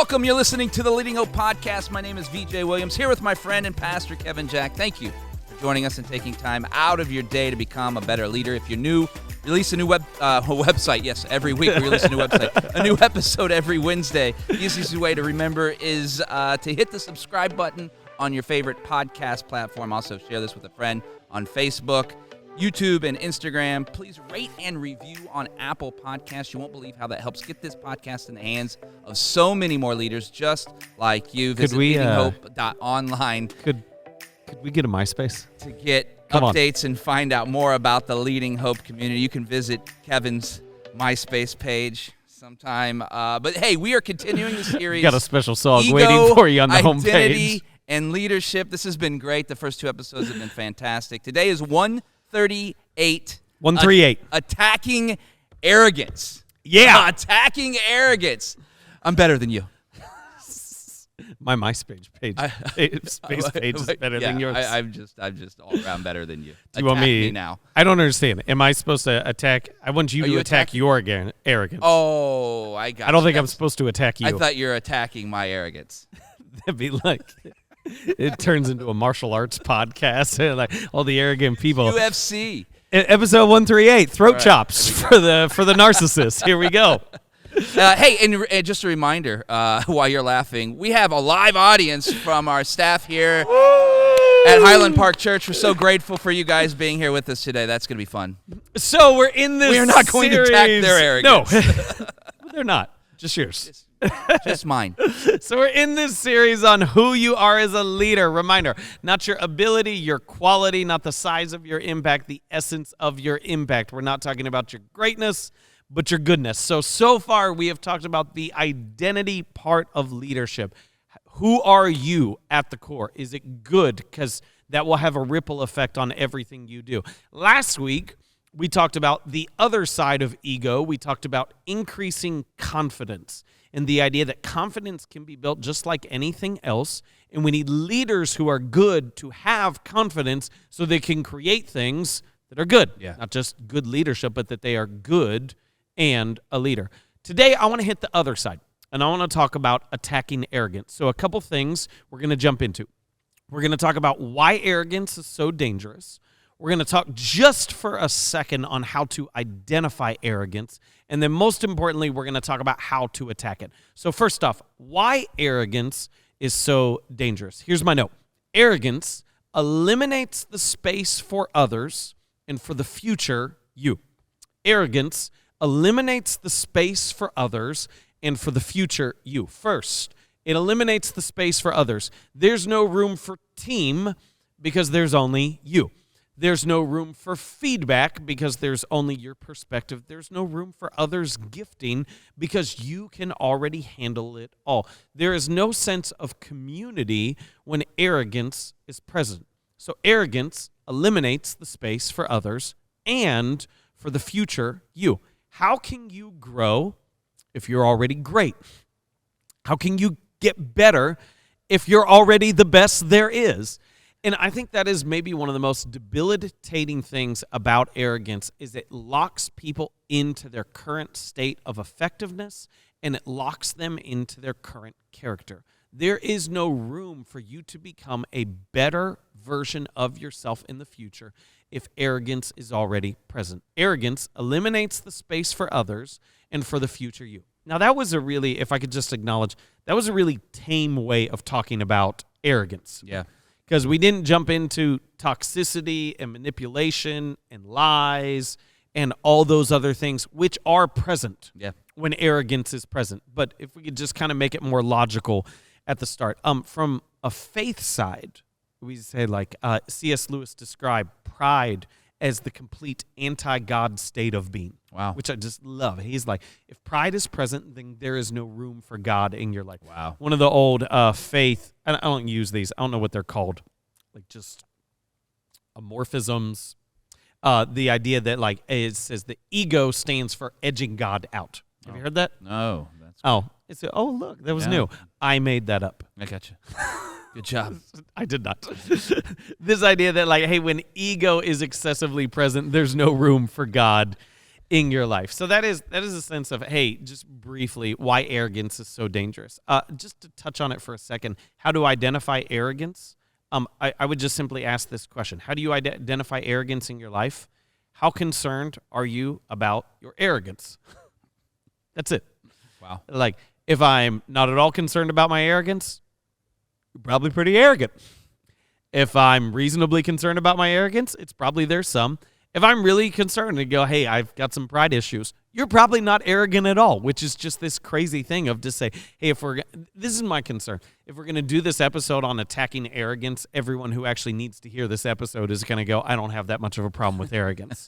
Welcome. You're listening to the Leading Hope Podcast. My name is VJ Williams, here with my friend and pastor, Kevin Jack. Thank you for joining us and taking time out of your day to become a better leader. If you're new, release a new website. Yes, every week we release a new website. A new episode every Wednesday. The easiest way to remember is to hit the subscribe button on your favorite podcast platform. Also, share this with a friend on Facebook, YouTube, and Instagram. Please rate and review on Apple Podcasts. You won't believe how that helps get this podcast in the hands of so many more leaders just like you. Visit leadinghope.online. Could we get a MySpace? To get updates and find out more about the Leading Hope community, you can visit Kevin's MySpace page sometime. But hey, we are continuing the series. Got a special song waiting for you on the homepage. Identity and leadership. This has been great. The first two episodes have been fantastic. Today is 138. Attacking Arrogance. Yeah. Attacking Arrogance. I'm better than you. My MySpace page is better than yours. I'm just all around better than you. Do you want me now? I don't understand. Am I supposed to attack? I want you to attack your arrogance. Oh, I got. I don't think I'm supposed to attack you. I thought you were attacking my arrogance. That'd be like, it turns into a martial arts podcast. Like all the arrogant people. UFC. Episode 138, throat chops for the narcissist. Here we go. Hey, and just a reminder, while you're laughing, we have a live audience from our staff here at Highland Park Church. We're so grateful for you guys being here with us today. That's going to be fun. So we're in this. We are not going to attack their arrogance. No, they're not. Just yours. Just mine. So we're in this series on who you are as a leader. Reminder, not your ability, your quality, not the size of your impact, the essence of your impact. We're not talking about your greatness, but your goodness. So far we have talked about the identity part of leadership. Who are you at the core? Is it good? Because that will have a ripple effect on everything you do. Last week, we talked about the other side of ego. We talked about increasing confidence and the idea that confidence can be built just like anything else. And we need leaders who are good to have confidence so they can create things that are good. Yeah. Not just good leadership, but that they are good and a leader. Today, I want to hit the other side, and I want to talk about attacking arrogance. So a couple things we're going to jump into. We're going to talk about why arrogance is so dangerous. We're going to talk just for a second on how to identify arrogance. And then most importantly, we're going to talk about how to attack it. So first off, why arrogance is so dangerous. Here's my note. Arrogance eliminates the space for others and for the future you. Arrogance eliminates the space for others and for the future you. First, it eliminates the space for others. There's no room for team because there's only you. There's no room for feedback because there's only your perspective. There's no room for others' gifting because you can already handle it all. There is no sense of community when arrogance is present. So arrogance eliminates the space for others and for the future you. How can you grow if you're already great? How can you get better if you're already the best there is? And I think that is maybe one of the most debilitating things about arrogance is it locks people into their current state of effectiveness and it locks them into their current character. There is no room for you to become a better version of yourself in the future if arrogance is already present. Arrogance eliminates the space for others and for the future you. Now that was a really, if I could just acknowledge, that was a really tame way of talking about arrogance. Yeah. Because we didn't jump into toxicity and manipulation and lies and all those other things, which are present when arrogance is present. But if we could just kind of make it more logical at the start. From a faith side, we say like C.S. Lewis described pride as the complete anti-God state of being. Wow. Which I just love. He's like, if pride is present, then there is no room for God in your life. Wow. One of the old faith, I don't use these. I don't know what they're called. Like just amorphisms. The idea that like it says the ego stands for edging God out. Have you heard that? No. Look, that was new. I made that up. I got you. Good job. I did not. This idea that like, hey, when ego is excessively present, there's no room for God. in your life. So that is a sense of, hey, just briefly, why arrogance is so dangerous. Just to touch on it for a second, how to identify arrogance? I would just simply ask this question. How do you identify arrogance in your life? How concerned are you about your arrogance? That's it. Wow. Like, if I'm not at all concerned about my arrogance, you're probably pretty arrogant. If I'm reasonably concerned about my arrogance, it's probably there's some. If I'm really concerned and go, hey, I've got some pride issues, you're probably not arrogant at all, which is just this crazy thing of to say, hey, this is my concern. If we're going to do this episode on attacking arrogance, everyone who actually needs to hear this episode is going to go, I don't have that much of a problem with arrogance.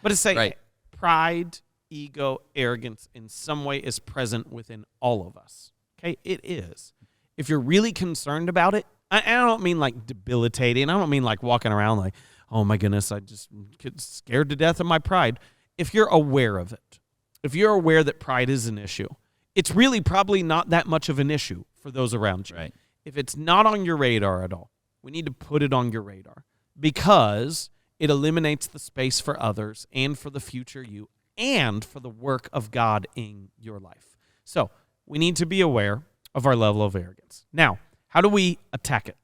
But to say Right. pride, ego, arrogance in some way is present within all of us. Okay, it is. If you're really concerned about it, I don't mean like debilitating. I don't mean like walking around like, oh my goodness, I just get scared to death of my pride. If you're aware of it, if you're aware that pride is an issue, it's really probably not that much of an issue for those around you. Right. If it's not on your radar at all, we need to put it on your radar because it eliminates the space for others and for the future you and for the work of God in your life. So we need to be aware of our level of arrogance. Now, how do we attack it?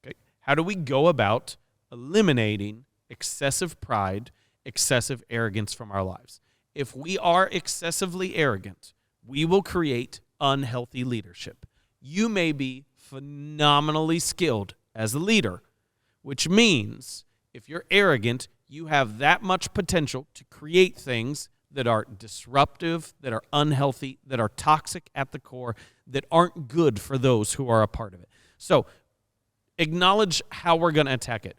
Okay. How do we go about eliminating excessive pride, excessive arrogance from our lives? If we are excessively arrogant, we will create unhealthy leadership. You may be phenomenally skilled as a leader, which means if you're arrogant, you have that much potential to create things that are disruptive, that are unhealthy, that are toxic at the core, that aren't good for those who are a part of it. So acknowledge how we're going to attack it.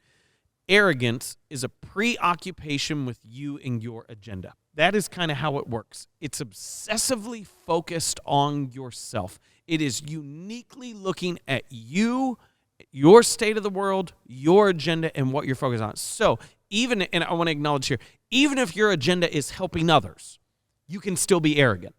Arrogance is a preoccupation with you and your agenda. That is kind of how it works. It's obsessively focused on yourself. It is uniquely looking at you, your state of the world, your agenda, and what you're focused on. So even, and I want to acknowledge here, even if your agenda is helping others, you can still be arrogant.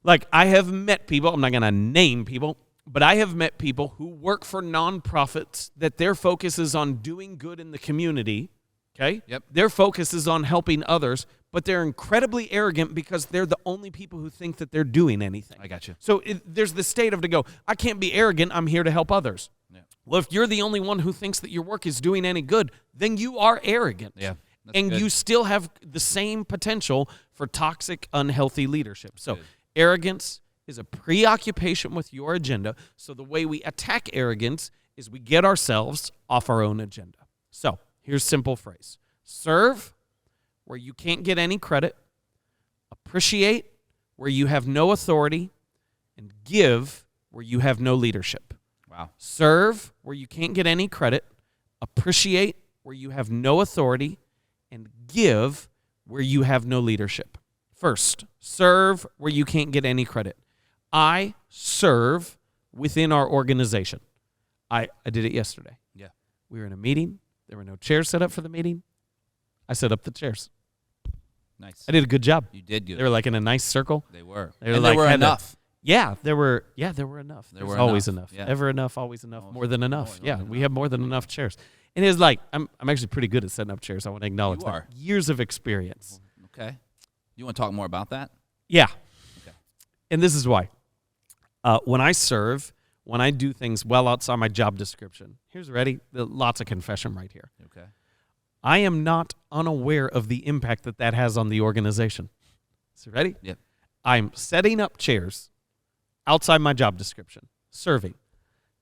Like, I have met people, I'm not going to name people, but I have met people who work for nonprofits that their focus is on doing good in the community, okay? Yep. Their focus is on helping others, but they're incredibly arrogant because they're the only people who think that they're doing anything. I got you. So there's the state of to go, I can't be arrogant, I'm here to help others. Yeah. Well, if you're the only one who thinks that your work is doing any good, then you are arrogant. Yeah. And good. you still have the same potential for toxic, unhealthy leadership. So good. Arrogance is a preoccupation with your agenda. So the way we attack arrogance is we get ourselves off our own agenda. So here's a simple phrase. Serve where you can't get any credit. Appreciate where you have no authority. And give where you have no leadership. Wow. Serve where you can't get any credit. Appreciate where you have no authority. And give where you have no leadership. First, serve where you can't get any credit. I serve within our organization. I did it yesterday. Yeah. We were in a meeting. There were no chairs set up for the meeting. I set up the chairs. Nice. I did a good job. You did good. They were like in a nice circle. They were. They were and like, they were had enough. There were enough. There There's were always enough. enough. Yeah. Ever enough, always enough, Always more than enough. more Yeah, than we enough. have more than enough chairs. And it's like, I'm actually pretty good at setting up chairs. I want to acknowledge You that. are. Years of experience. Okay. You want to talk more about that? Yeah. Okay. And this is why. When I serve, when I do things well outside my job description, here's ready, lots of confession right here. Okay. I am not unaware of the impact that that has on the organization. So ready? Yep. I'm setting up chairs outside my job description, serving.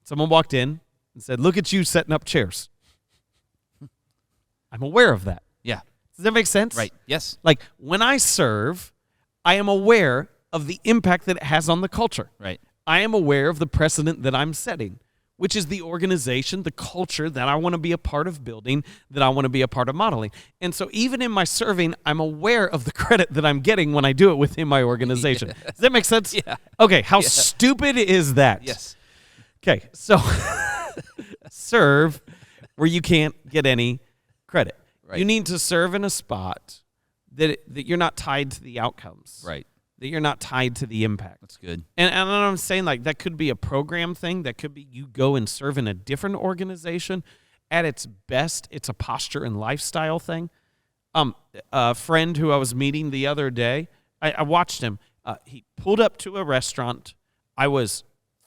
Someone walked in and said, look at you setting up chairs. I'm aware of that. Yeah. Does that make sense? Right. Yes. Like, when I serve, I am aware of the impact that it has on the culture. Right. I am aware of the precedent that I'm setting, which is the organization, the culture that I want to be a part of building, that I want to be a part of modeling. And so even in my serving, I'm aware of the credit that I'm getting when I do it within my organization. Yeah. Does that make sense? Yeah. Okay, how Yeah. stupid is that? Yes. Okay, so serve where you can't get any credit. Right. You need to serve in a spot that you're not tied to the outcomes. Right. That you're not tied to the impact. That's good. And I'm saying, like, that could be a program thing. That could be you go and serve in a different organization. At its best, it's a posture and lifestyle thing. A friend who I was meeting the other day, I watched him. He pulled up to a restaurant. I was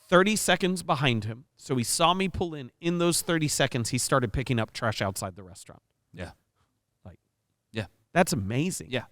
30 seconds behind him. So he saw me pull in. In those 30 seconds, he started picking up trash outside the restaurant. Yeah. That's amazing. Yeah.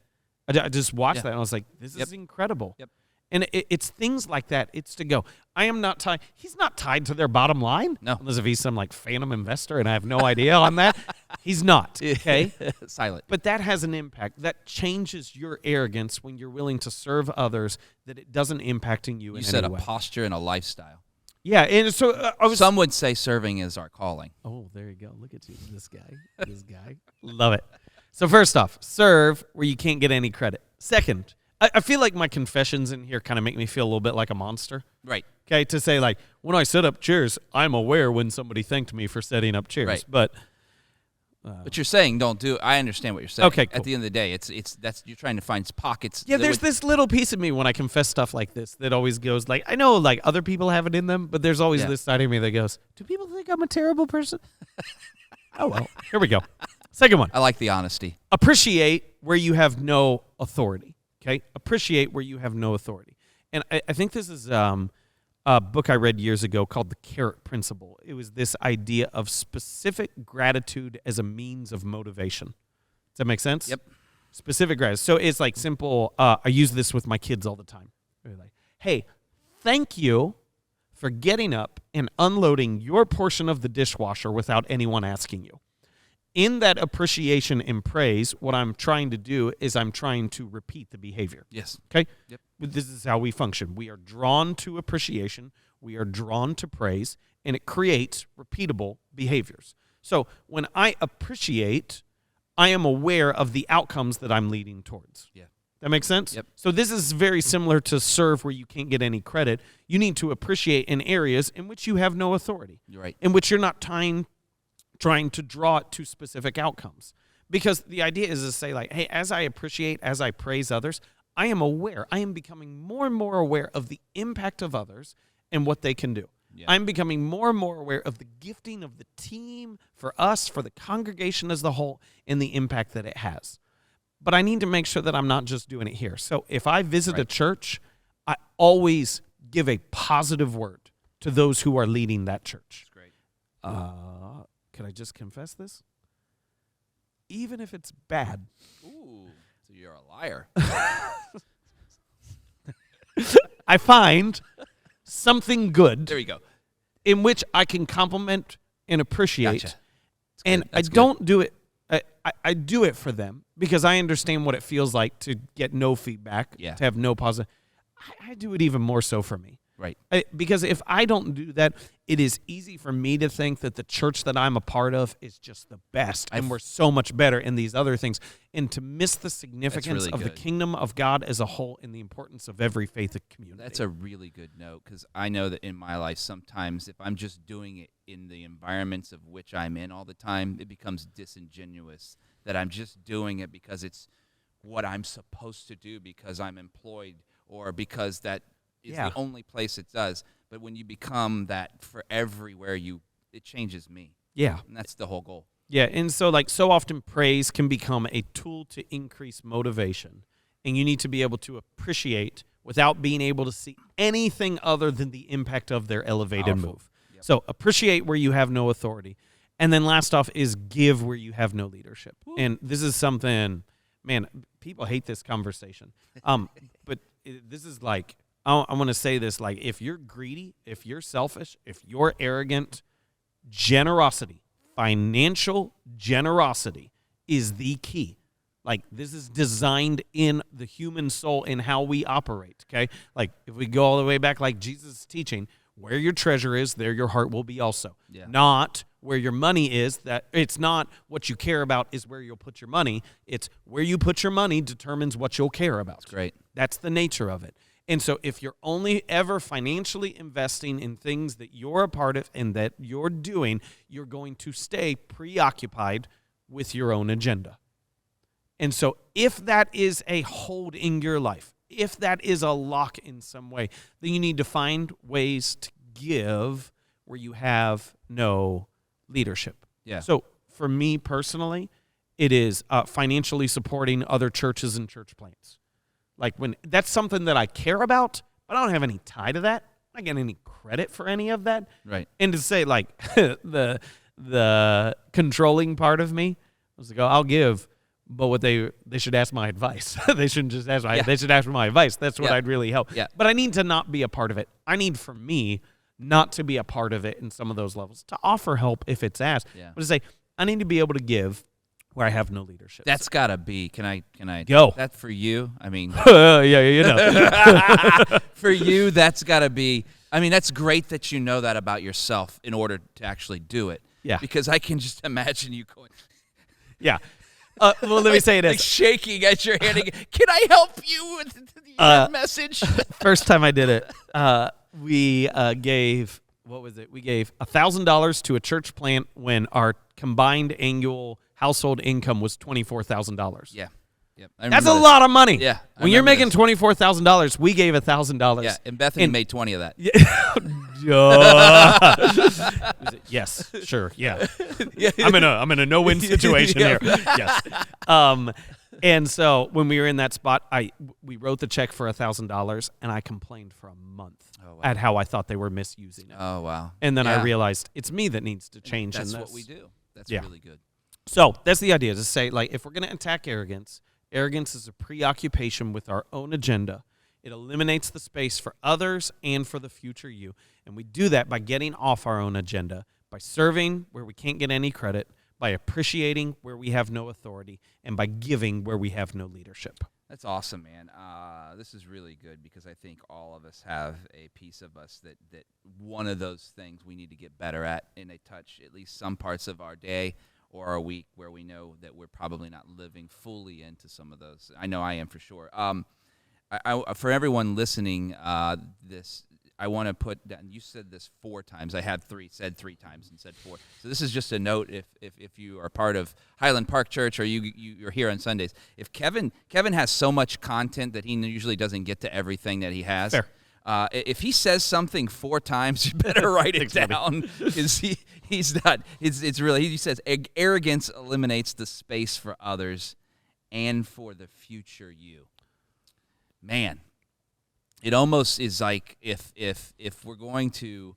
I just watched that, and I was like, this is incredible. Yep. And it's things like that. It's to go, I am not tied. He's not tied to their bottom line. No. Unless if he's some like phantom investor, and I have no idea on that. He's not, okay? Silent. But that has an impact. That changes your arrogance when you're willing to serve others, that it doesn't impacting you in any way. You said a posture and a lifestyle. Yeah, and so I was... Some would say serving is our calling. Oh, there you go. Look at you, this guy. Love it. So first off, serve where you can't get any credit. Second, I feel like my confessions in here kind of make me feel a little bit like a monster. Right. Okay, to say like, when I set up chairs, I'm aware when somebody thanked me for setting up chairs. Right. But you're saying don't do it. I understand what you're saying. Okay, cool. At the end of the day, that's you're trying to find pockets. yeah, there's this little piece of me when I confess stuff like this that always goes like, I know like other people have it in them, but there's always this side of me that goes, do people think I'm a terrible person? Oh, well, here we go. Second one. I like the honesty. Appreciate where you have no authority. Okay? Appreciate where you have no authority. And I think this is a book I read years ago called The Carrot Principle. It was this idea of specific gratitude as a means of motivation. Does that make sense? Yep. Specific gratitude. So it's like simple. I use this with my kids all the time. They're like, hey, thank you for getting up and unloading your portion of the dishwasher without anyone asking you. In that appreciation and praise, what I'm trying to do is I'm trying to repeat the behavior. Yes. Okay? Yep. This is how we function. We are drawn to appreciation. We are drawn to praise, and it creates repeatable behaviors. So when I appreciate, I am aware of the outcomes that I'm leading towards. Yeah. That makes sense? Yep. So this is very similar to serve where you can't get any credit. You need to appreciate in areas in which you have no authority. You're right. In which you're not trying to draw it to specific outcomes. Because the idea is to say like, hey, as I appreciate, as I praise others, I am aware. I am becoming more and more aware of the impact of others and what they can do. Yeah. I'm becoming more and more aware of the gifting of the team, for us, for the congregation as the whole, and the impact that it has. But I need to make sure that I'm not just doing it here. So if I visit a church, I always give a positive word to those who are leading that church. That's great. Could I just confess this? Even if it's bad. Ooh, so you're a liar. I find something good. There you go. In which I can compliment and appreciate. Gotcha. And I don't do it. I do it for them because I understand what it feels like to get no feedback, to have no positive. I do it even more so for me. Right. Because if I don't do that, it is easy for me to think that the church that I'm a part of is just the best and we're so much better in these other things, and to miss the significance of the kingdom of God as a whole and the importance of every faith community. That's a really good note, because I know that in my life sometimes if I'm just doing it in the environments of which I'm in all the time, it becomes disingenuous that I'm just doing it because it's what I'm supposed to do because I'm employed or because that is the only place it does. But when you become that for everywhere, it changes me. Yeah. And that's the whole goal. Yeah, and so so often praise can become a tool to increase motivation. And you need to be able to appreciate without being able to see anything other than the impact of their elevated move. Yep. So appreciate where you have no authority. And then last off is give where you have no leadership. Ooh. And this is something, man, people hate this conversation. But this is like, I want to say this, like, if you're greedy, if you're selfish, if you're arrogant, generosity, financial generosity is the key. Like, this is designed in the human soul and how we operate, okay? Like, if we go all the way back, like Jesus' teaching, where your treasure is, there your heart will be also. Yeah. Not where your money is. That it's not what you care about is where you'll put your money. It's where you put your money determines what you'll care about. That's great. That's the nature of it. And so if you're only ever financially investing in things that you're a part of and that you're doing, you're going to stay preoccupied with your own agenda. And so if that is a hold in your life, if that is a lock in some way, then you need to find ways to give where you have no leadership. Yeah. So for me personally, It is financially supporting other churches and church plants. Like when that's something that I care about, but I don't have any tie to that. I don't get any credit for any of that. Right. And to say like the controlling part of me was to go, I'll give, but what they should ask my advice. They shouldn't just ask my they should ask for my advice. That's what I'd really help. Yeah. But I need to not be a part of it. I need for me not to be a part of it in some of those levels, to offer help if it's asked. Yeah. But to say, I need to be able to give where I have no leadership. That's gotta be. Can I go? That's for you. I mean, for you, that's gotta be. I mean, that's great that you know that about yourself in order to actually do it. Yeah. Because I can just imagine you going. Yeah. Well, let me say it like as shaking as you're handing. Can I help you with the message? First time I did it, we gave. What was it? We gave $1,000 to a church plant when our combined annual household income was $24,000. Yeah. Yep. That's a lot of money. Yeah. When you're making $24,000, we gave $1,000. Yeah, and Bethany made 20 of that. Yes, sure, yeah. I'm in a no-win situation here. Yes. And so when we were in that spot, we wrote the check for $1,000, and I complained for a month at how I thought they were misusing it. Oh, wow. And then I realized it's me that needs to change. That's in this. what we do. That's really good. So that's the idea, to say, like, if we're going to attack arrogance, arrogance is a preoccupation with our own agenda. It eliminates the space for others and for the future you. And we do that by getting off our own agenda, by serving where we can't get any credit, by appreciating where we have no authority, and by giving where we have no leadership. That's awesome, man. This is really good because I think all of us have a piece of us that one of those things we need to get better at, and they touch at least some parts of our day or our week where we know that we're probably not living fully into some of those. I know I am for sure. For everyone listening, I want to put down, you said this 4 times. I had said 3 times and said 4. So this is just a note if you are part of Highland Park Church or you're here on Sundays. If Kevin has so much content that he usually doesn't get to everything that he has. Fair. If he says something 4 times, you better write it down because he's not. It's really, he says arrogance eliminates the space for others and for the future you. Man, it almost is like if we're going to,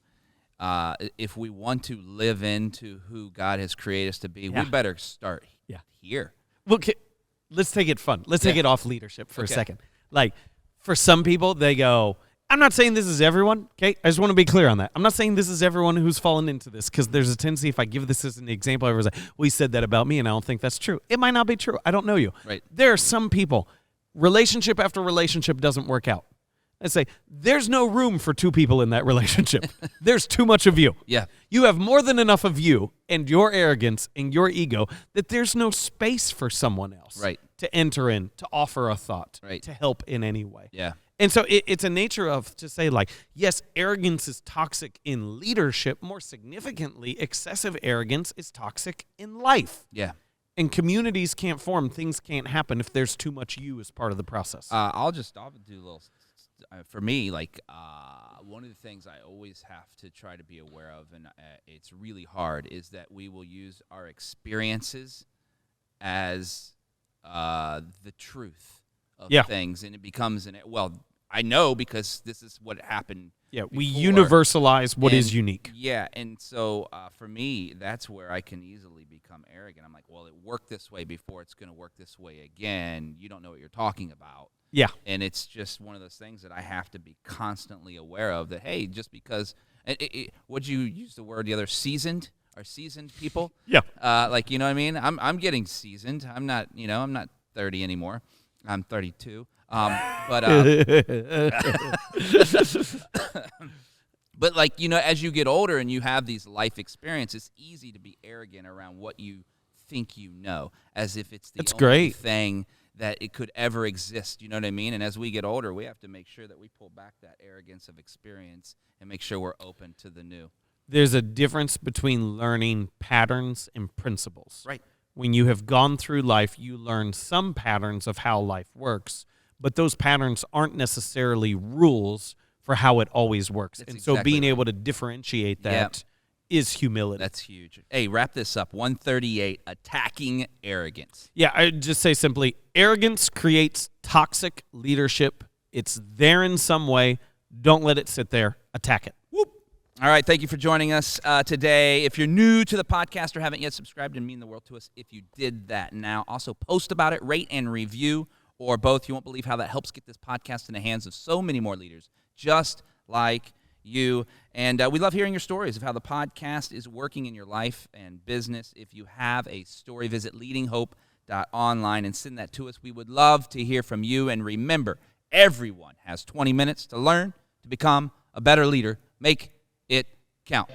if we want to live into who God has created us to be, we better start here. Well, let's take it fun. Let's take it off leadership for a second. Like, for some people, they go, I'm not saying this is everyone, okay? I just want to be clear on that. I'm not saying this is everyone who's fallen into this, because there's a tendency, if I give this as an example, everyone's like, well, he said that about me, and I don't think that's true. It might not be true. I don't know you. Right. There are some people, relationship after relationship doesn't work out. I say, there's no room for 2 people in that relationship. There's too much of you. Yeah. You have more than enough of you and your arrogance and your ego that there's no space for someone else to enter in, to offer a thought, to help in any way. Yeah. And so it's a nature of, to say, like, yes, arrogance is toxic in leadership. More significantly, excessive arrogance is toxic in life. Yeah. And communities can't form, things can't happen if there's too much you as part of the process. I'll do a little. For me, like one of the things I always have to try to be aware of, and it's really hard, is that we will use our experiences as the truth of things, and it becomes I know because this is what happened. Yeah, we universalize what is unique. Yeah, and so for me, that's where I can easily become arrogant. I'm like, well, it worked this way before, it's going to work this way again. You don't know what you're talking about. Yeah. And it's just one of those things that I have to be constantly aware of, that, hey, just because, would you use the word the other, seasoned? Are seasoned people? Yeah. Like, you know what I mean? I'm getting seasoned. I'm not 30 anymore. I'm 32. But like, as you get older and you have these life experiences, it's easy to be arrogant around what you think you know, as if it's the only thing that it could ever exist. You know what I mean? And as we get older, we have to make sure that we pull back that arrogance of experience and make sure we're open to the new. There's a difference between learning patterns and principles. Right. When you have gone through life, you learn some patterns of how life works, but those patterns aren't necessarily rules for how it always works. That's and so exactly being right. able to differentiate that is humility. That's huge. Hey, wrap this up. 138, attacking arrogance. Yeah, I just say simply, arrogance creates toxic leadership. It's there in some way. Don't let it sit there. Attack it. Whoop. All right, thank you for joining us today. If you're new to the podcast or haven't yet subscribed, it'd mean the world to us if you did that now. Also, post about it, rate and review, or both. You won't believe how that helps get this podcast in the hands of so many more leaders, just like you. And we love hearing your stories of how the podcast is working in your life and business. If you have a story, visit leadinghope.online and send that to us. We would love to hear from you. And remember, everyone has 20 minutes to learn to become a better leader. Make it count.